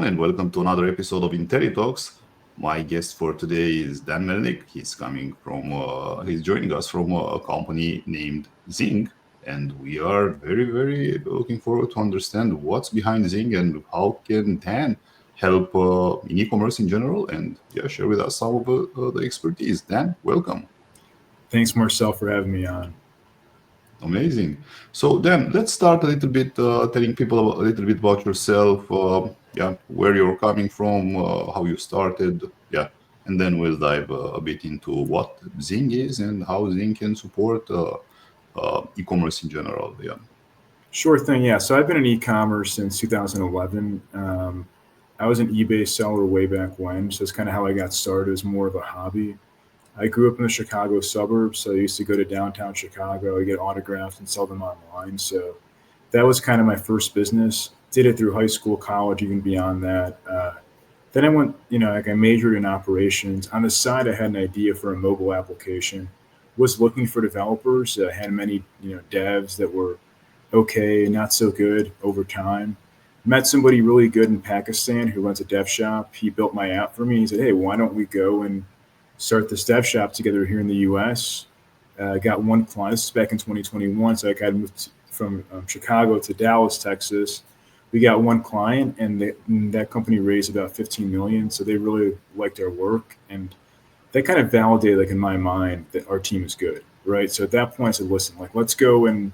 everyone, and welcome to another episode of intelliTALKS. My guest for today is Dan Melnick. He's joining us from a company named Zing, and we are very looking forward to understand what's behind Zing and how can Dan help in e-commerce in general, and share with us some of the expertise. Dan, welcome. Thanks, Marcel, for having me on. Amazing. So then let's start a little bit telling people a little bit about yourself, where you're coming from, how you started, and then we'll dive a bit into what Zing is and how Zing can support e-commerce in general. Yeah. Sure thing. Yeah. So I've been in e-commerce since 2011. I was an eBay seller way back when. So that's kind of how I got started as more of a hobby. I grew up in the Chicago suburbs, so I used to go to downtown Chicago, I get autographs and sell them online. So that was kind of my first business. Did it through high school, college, even beyond that. Then I went, I majored in operations. On the side, I had an idea for a mobile application. Was looking for developers. Had many, devs that were okay, not so good over time. Met somebody really good in Pakistan who runs a dev shop. He built my app for me. He said, "Hey, why don't we go and start this dev shop together here in the U.S. Got one client. This is back in 2021. So I kind of moved from Chicago to Dallas, Texas. We got one client, and that company raised about $15 million. So they really liked our work, and that kind of validated, in my mind, that our team is good, right? So at that point, I said, "Listen, let's go and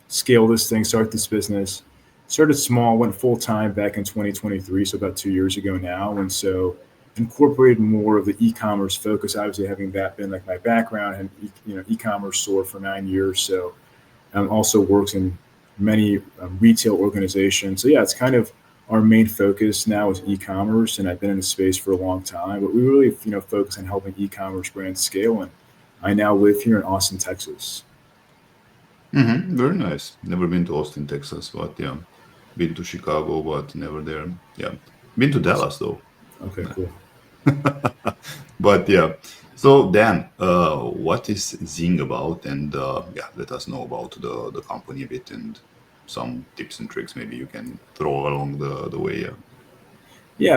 scale this thing, start this business." Started small, went full time back in 2023, so about 2 years ago now, and so incorporated more of the e-commerce focus, obviously having that been my background, and e-commerce store for 9 years. So also works in many retail organizations. So it's kind of our main focus now is e-commerce, and I've been in the space for a long time, but we really focus on helping e-commerce brands scale. And I now live here in Austin, Texas. Very nice. Never been to Austin, Texas, but been to Chicago, but never there. Been to Dallas though. Okay, cool. But so Dan, what is Zing about? And let us know about the company a bit and some tips and tricks maybe you can throw along the way.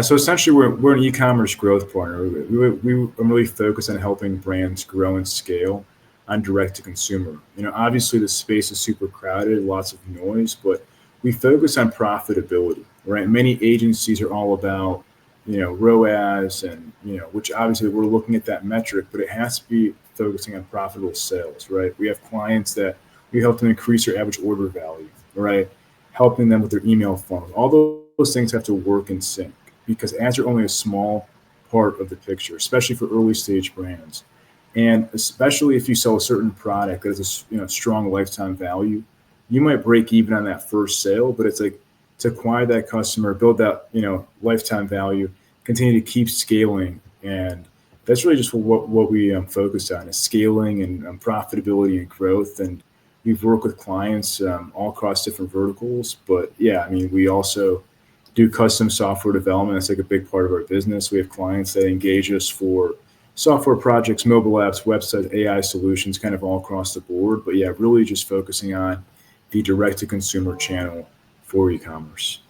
So essentially we're an e-commerce growth partner. We really focus on helping brands grow and scale on direct to consumer. Obviously the space is super crowded, lots of noise, but we focus on profitability, right? Many agencies are all about ROAS and, which obviously we're looking at that metric, but it has to be focusing on profitable sales, right? We have clients that we help them increase their average order value, right? Helping them with their email funnels. All those things have to work in sync because ads are only a small part of the picture, especially for early stage brands. And especially if you sell a certain product that has a strong lifetime value, you might break even on that first sale, but it's to acquire that customer, build that, lifetime value, continue to keep scaling. And that's really just what we focus on is scaling and profitability and growth. And we've worked with clients all across different verticals. But we also do custom software development. That's a big part of our business. We have clients that engage us for software projects, mobile apps, websites, AI solutions, kind of all across the board. But really just focusing on the direct to consumer channel for e-commerce.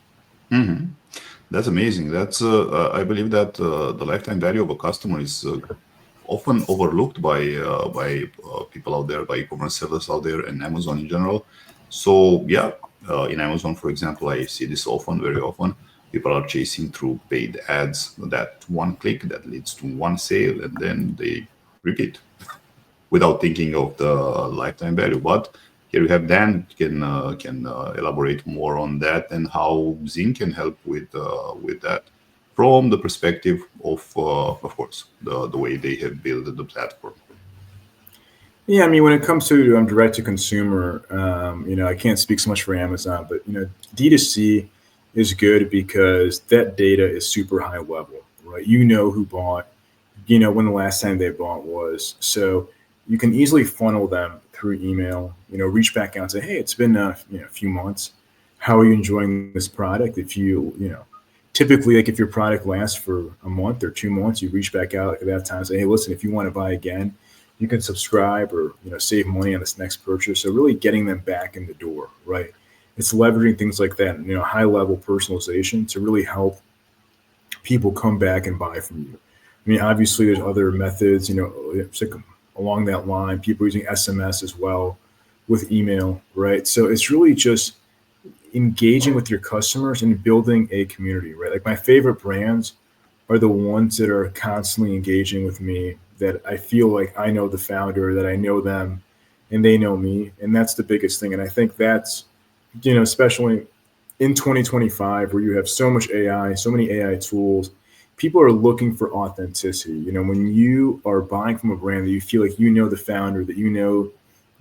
That's amazing. That's I believe that the lifetime value of a customer is often overlooked by people out there, by e-commerce sellers out there, and Amazon in general. So in Amazon, for example, I see this very often. People are chasing through paid ads. That one click that leads to one sale, and then they repeat without thinking of the lifetime value. But here we have Dan can elaborate more on that and how Zing can help with that from the perspective of course, the way they have built the platform. When it comes to direct to consumer, I can't speak so much for Amazon, but D2C is good because that data is super high level, right? Who bought, when the last time they bought was, so you can easily funnel them through email, reach back out and say, "Hey, it's been a few months. How are you enjoying this product?" If typically if your product lasts for a month or 2 months, you reach back out at that time and say, "Hey, listen, if you want to buy again, you can subscribe or save money on this next purchase." So really getting them back in the door, right? It's leveraging things like that, high level personalization to really help people come back and buy from you. I mean, obviously there's other methods, it's like along that line, people using SMS as well with email, right? So it's really just engaging with your customers and building a community, right? Like my favorite brands are the ones that are constantly engaging with me, that I feel like I know the founder, that I know them and they know me. And that's the biggest thing. And I think that's, especially in 2025, where you have so much AI, so many AI tools, people are looking for authenticity. When you are buying from a brand that you feel like the founder, that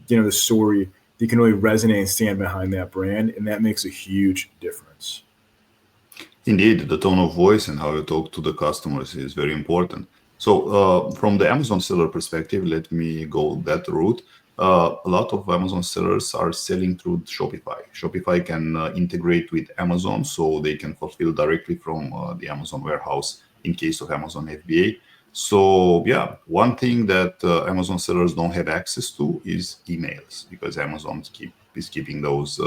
the story, you can really resonate and stand behind that brand. And that makes a huge difference. Indeed, the tone of voice and how you talk to the customers is very important. So from the Amazon seller perspective, let me go that route. A lot of Amazon sellers are selling through Shopify. Shopify can integrate with Amazon, so they can fulfill directly from the Amazon warehouse in case of Amazon FBA. So yeah, one thing that Amazon sellers don't have access to is emails, because Amazon is keeping those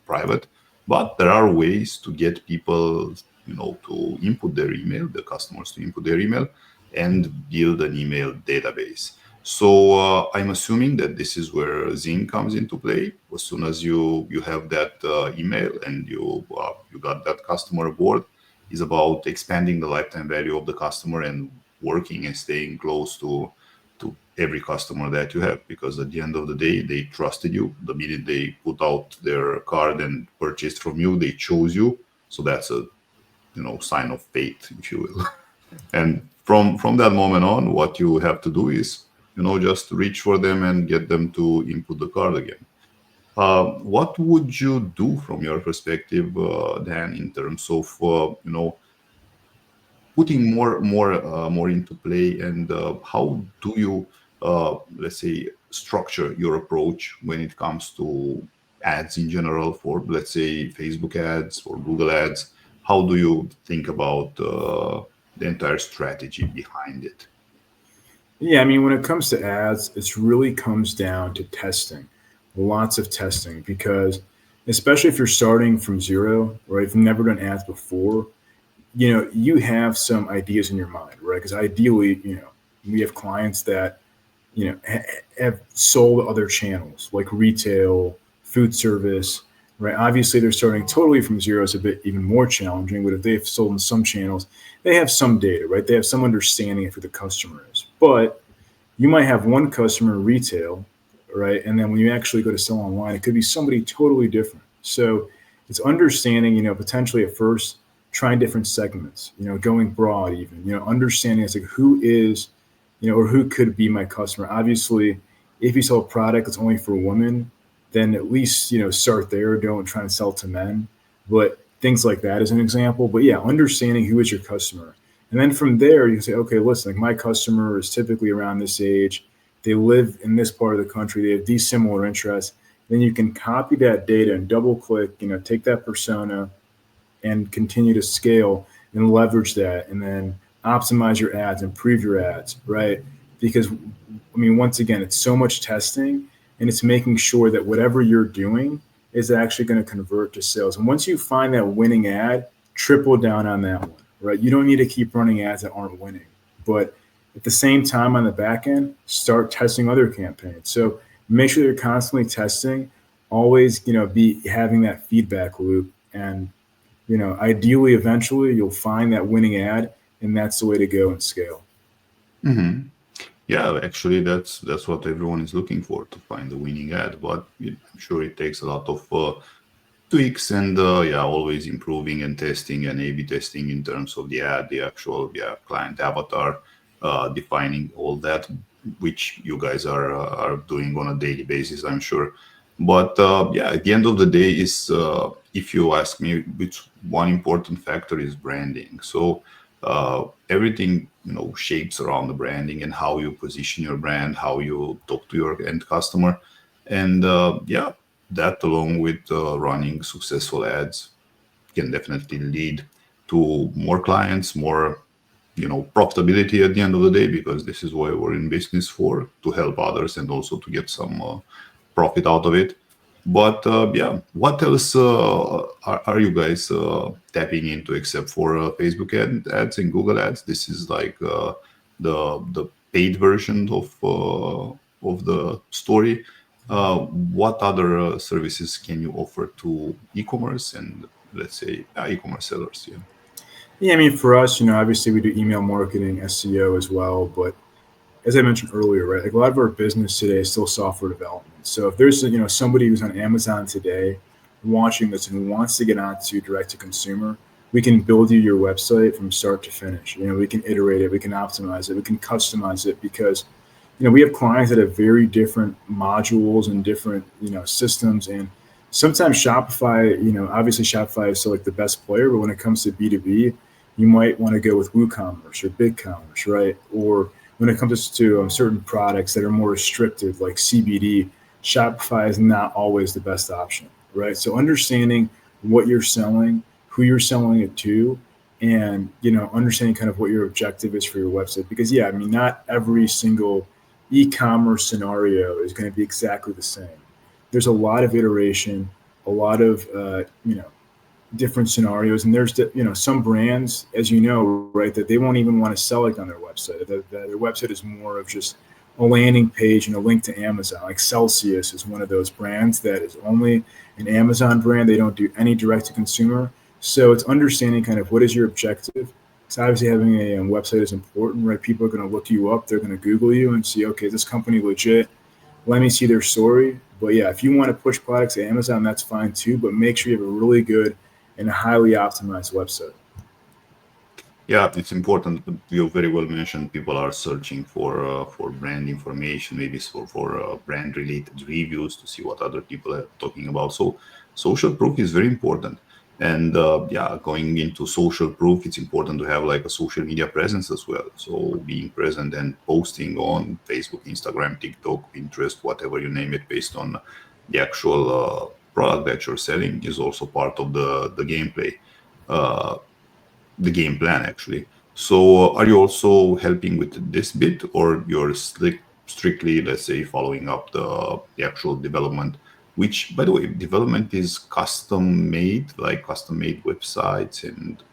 private. But there are ways to get people, to input their email, the customers to input their email, and build an email database. So I'm assuming that this is where Zing comes into play. As soon as you have that email and you got that customer aboard, is about expanding the lifetime value of the customer and working and staying close to every customer that you have, because at the end of the day, they trusted you. The minute they put out their card and purchased from you, they chose you. So that's a sign of faith, if you will. And from that moment on, what you have to do is just reach for them and get them to input the card again. What would you do from your perspective, Dan, in terms of putting more into play, and how do you let's say structure your approach when it comes to ads in general, for let's say Facebook ads or Google ads? How do you think about the entire strategy behind it? Yeah, I mean, when it comes to ads, it really comes down to testing, lots of testing, because especially if you're starting from zero, right? If you've never done ads before, you have some ideas in your mind, right? Because ideally, we have clients that, have sold other channels like retail, food service, right? Obviously, they're starting totally from zero. It's a bit even more challenging, but if they've sold in some channels, they have some data, right? They have some understanding of who the customer is. But you might have one customer retail, right? And then when you actually go to sell online, it could be somebody totally different. So it's understanding, potentially at first, trying different segments, going broad even, understanding it's like who is, or who could be my customer. Obviously, if you sell a product that's only for women, then at least, start there. Don't try to sell to men, but things like that as an example. But yeah, understanding who is your customer. And then from there, you can say, okay, listen, like my customer is typically around this age. They live in this part of the country. They have these similar interests. Then you can copy that data and double click, take that persona and continue to scale and leverage that, and then optimize your ads, improve your ads, right? Because, I mean, once again, it's so much testing, and it's making sure that whatever you're doing is actually going to convert to sales. And once you find that winning ad, triple down on that one, right? You don't need to keep running ads that aren't winning. But at the same time, on the back end, start testing other campaigns. So make sure you're constantly testing, always, be having that feedback loop. And ideally, eventually, you'll find that winning ad, and that's the way to go and scale. Mm-hmm. Yeah, actually, that's what everyone is looking for, to find the winning ad. But I'm sure it takes a lot of tweaks and always improving and testing and A/B testing in terms of the ad, the actual client avatar, defining all that, which you guys are doing on a daily basis, I'm sure. But at the end of the day, is if you ask me, which one important factor is branding. So everything shapes around the branding and how you position your brand, how you talk to your end customer, and that along with running successful ads can definitely lead to more clients, more profitability at the end of the day, because this is why we're in business for, to help others and also to get some profit out of it. But yeah, what else are you guys tapping into except for Facebook ads and Google ads? This is like the paid version of the story. What other services can you offer to e-commerce and, let's say, e-commerce sellers? Yeah. Yeah, I mean, for us, obviously we do email marketing, SEO as well, but as I mentioned earlier, right, like a lot of our business today is still software development. So if there's somebody who's on Amazon today watching this and wants to get onto direct to consumer, we can build you your website from start to finish. We can iterate it, we can optimize it, we can customize it, because we have clients that have very different modules and different systems. And sometimes Shopify, obviously Shopify is still like the best player, but when it comes to B2B, you might want to go with WooCommerce or BigCommerce, right? Or when it comes to certain products that are more restrictive, like CBD, Shopify is not always the best option, right? So understanding what you're selling, who you're selling it to, and understanding kind of what your objective is for your website. Because yeah, I mean, not every single e-commerce scenario is going to be exactly the same. There's a lot of iteration, a lot of different scenarios, and there's some brands, as you know, right, that they won't even want to sell it on their website. That their website is more of just a landing page and a link to Amazon. Like 𝗨𝐿𝐶IUS is one of those brands that is only an Amazon brand. They don't do any direct to consumer. So it's understanding kind of what is your objective. So obviously having a website is important, right? People are going to look you up. They're going to Google you and see, okay, this company legit. Let me see their story. But yeah, if you want to push products to Amazon, that's fine too. But make sure you have a really good and a highly optimized website. Yeah, it's important. You very well mentioned people are searching for brand information, maybe for brand related reviews to see what other people are talking about. So social proof is very important. And yeah, going into social proof, it's important to have like a social media presence as well. So being present and posting on Facebook, Instagram, TikTok, Pinterest, whatever you name it, based on the actual product that you're selling is also part of the gameplay. The game plan actually. So are you also helping with this bit, or you're strictly, let's say, following up the actual development, which, by the way, development is custom made, like custom made websites and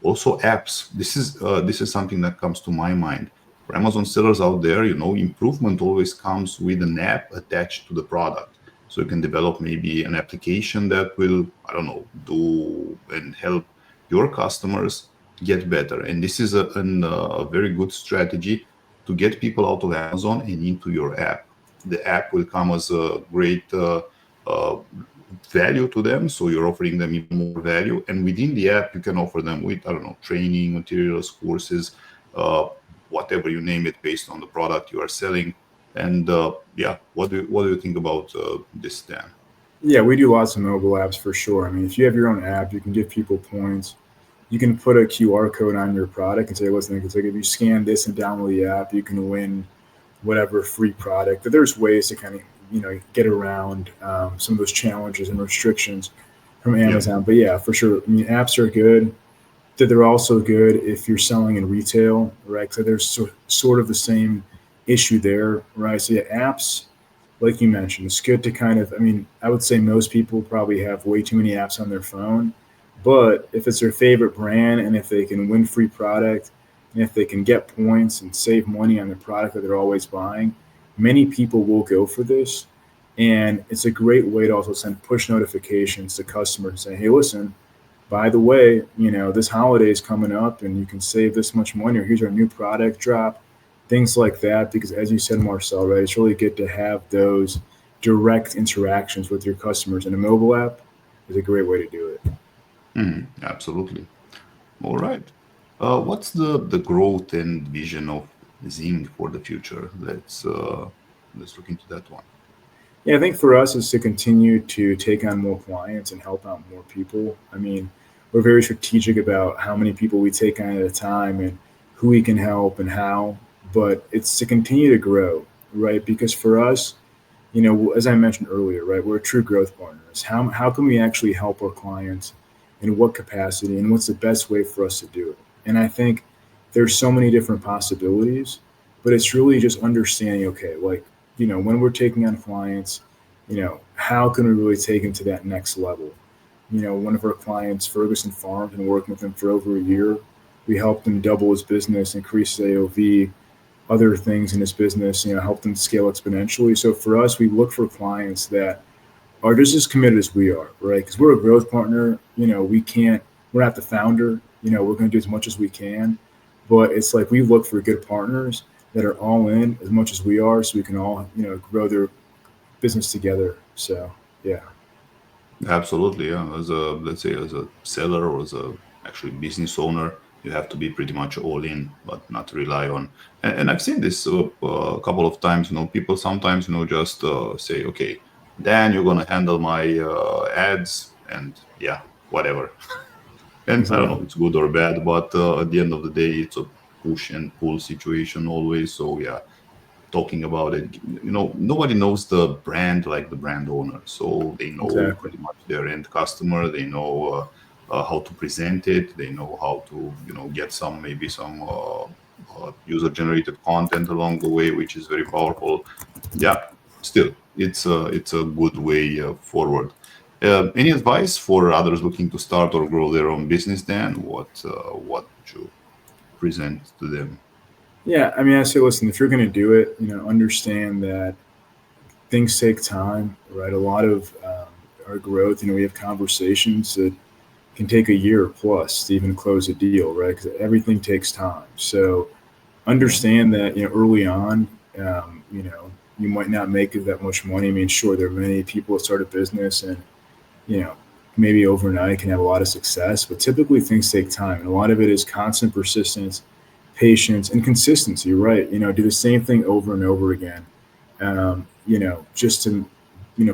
also apps. This is something that comes to my mind. For Amazon sellers out there, improvement always comes with an app attached to the product. So you can develop maybe an application that will, I don't know, do and help your customers get better. And this is a very good strategy to get people out of Amazon and into your app. The app will come as a great uh, value to them, so you're offering them even more value, and within the app you can offer them with, I don't know, training materials, courses, whatever you name it, based on the product you are selling. And yeah, what do you think about this, Dan? Yeah, we do lots of mobile apps for sure. I mean, if you have your own app, you can give people points. You can put a QR code on your product and say, listen, it's like if you scan this and download the app, you can win whatever free product. But there's ways to kind of get around some of those challenges and restrictions from Yeah. Amazon. But yeah, for sure, I mean, apps are good. That they're also good if you're selling in retail, right? So there's sort of the same issue there, right? So yeah, apps, like you mentioned, it's good to kind of, I mean, I would say most people probably have way too many apps on their phone. But if it's their favorite brand and if they can win free product and if they can get points and save money on the product that they're always buying, many people will go for this. And it's a great way to also send push notifications to customers saying, hey, listen, by the way, this holiday is coming up and you can save this much money, or here's our new product drop, things like that. Because as you said, Marcel, right, it's really good to have those direct interactions with your customers, and a mobile app is a great way to do it. Absolutely. All right. What's the growth and vision of Zing for the future? Let's look into that one. Yeah, I think for us is to continue to take on more clients and help out more people. I mean, we're very strategic about how many people we take on at a time and who we can help and how, but it's to continue to grow, right? Because for us, as I mentioned earlier, right, we're true growth partners. How can we actually help our clients, in what capacity, and what's the best way for us to do it? And I think there's so many different possibilities, but it's really just understanding, okay, like, when we're taking on clients, how can we really take them to that next level? One of our clients, Ferguson Farms, been working with him for over a year. We helped him double his business, increase his AOV, other things in his business, help them scale exponentially. So for us, we look for clients that are just as committed as we are, right? Because we're a growth partner. We're not the founder. We're going to do as much as we can, but it's like we look for good partners that are all in as much as we are, so we can all, grow their business together. So yeah. Absolutely, yeah. Let's say, as a seller or as a actually business owner, you have to be pretty much all in, but not rely on. And I've seen this a couple of times. People sometimes, just say, okay, Dan, you're gonna handle my ads, and yeah, whatever. And I don't know, Exactly. it's good or bad, but at the end of the day, it's a push and pull situation always. So yeah, talking about it. Nobody knows the brand like the brand owner. So they know Exactly. pretty much their end customer. They know how to present it. They know how to, get maybe some user generated content along the way, which is very powerful. Yeah, still, it's a good way forward. Any advice for others looking to start or grow their own business? Then what would you present to them? Yeah, I mean, I say, listen, if you're going to do it, understand that things take time, right? A lot of our growth, we have conversations that can take a year plus to even close a deal, right? Because everything takes time. So Yeah. understand that, early on, you might not make that much money. I mean, sure, there are many people that start a business and, you know, maybe overnight can have a lot of success, but typically things take time. And a lot of it is constant persistence, patience, and consistency, right? Do the same thing over and over again. Just to,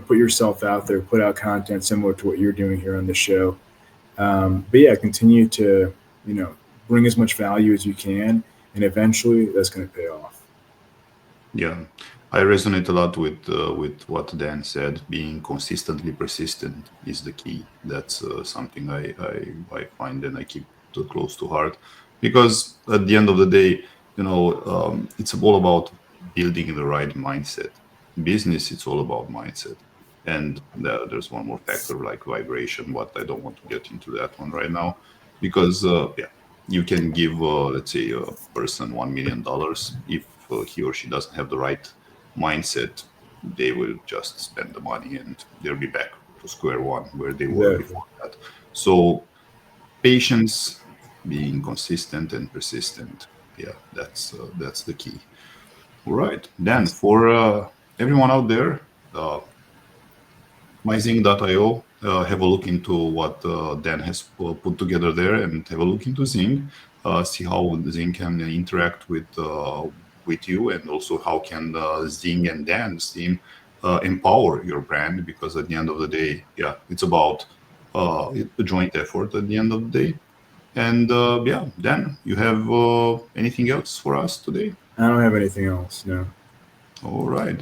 put yourself out there, put out content similar to what you're doing here on the show. But yeah, continue to, bring as much value as you can. And eventually that's going to pay off. Yeah, I resonate a lot with what Dan said. Being consistently persistent is the key. That's something I find and I keep close to heart, because at the end of the day, it's all about building the right mindset. Business, it's all about mindset, and there's one more factor like vibration. But I don't want to get into that one right now, because yeah, you can give let's say a person $1 million. If he or she doesn't have the right mindset, they will just spend the money and they'll be back to square one where they were Exactly. before that. So patience, being consistent and persistent, yeah, that's the key. All right, then, for everyone out there, myZing.io, have a look into what Dan has put together there, and have a look into Zing. See how Zing can interact with you, and also how can Zing and Dan's team empower your brand. Because at the end of the day, yeah, it's about a joint effort at the end of the day. And yeah, Dan, you have anything else for us today? I don't have anything else. No. All right.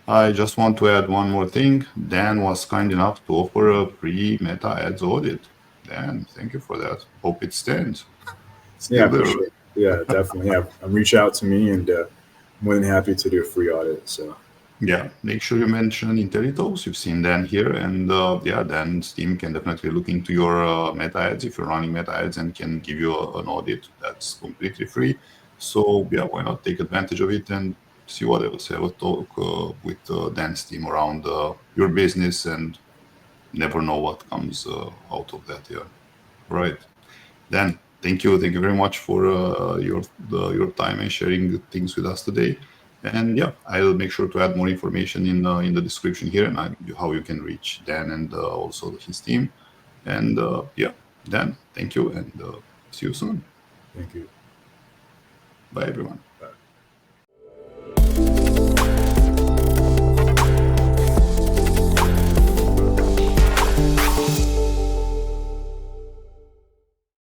I just want to add one more thing. Dan was kind enough to offer a free Meta Ads audit. Dan, thank you for that. Hope it stands. Yeah, I Still there. appreciate it. Yeah, definitely. Yeah, reach out to me and more than happy to do a free audit. So Yeah, make sure you mention intelliTALKS. You've seen Dan here, and yeah, Dan's team can definitely look into your Meta Ads if you're running Meta Ads, and can give you an audit that's completely free. So yeah, why not take advantage of it and see what else? Have a talk with Dan's team around your business, and never know what comes out of that. Yeah, right. Dan, thank you very much for your time and sharing the things with us today. And yeah, I'll make sure to add more information in the description here, and how you can reach Dan and also his team. And yeah, Dan, thank you, and see you soon. thank you. Bye, everyone.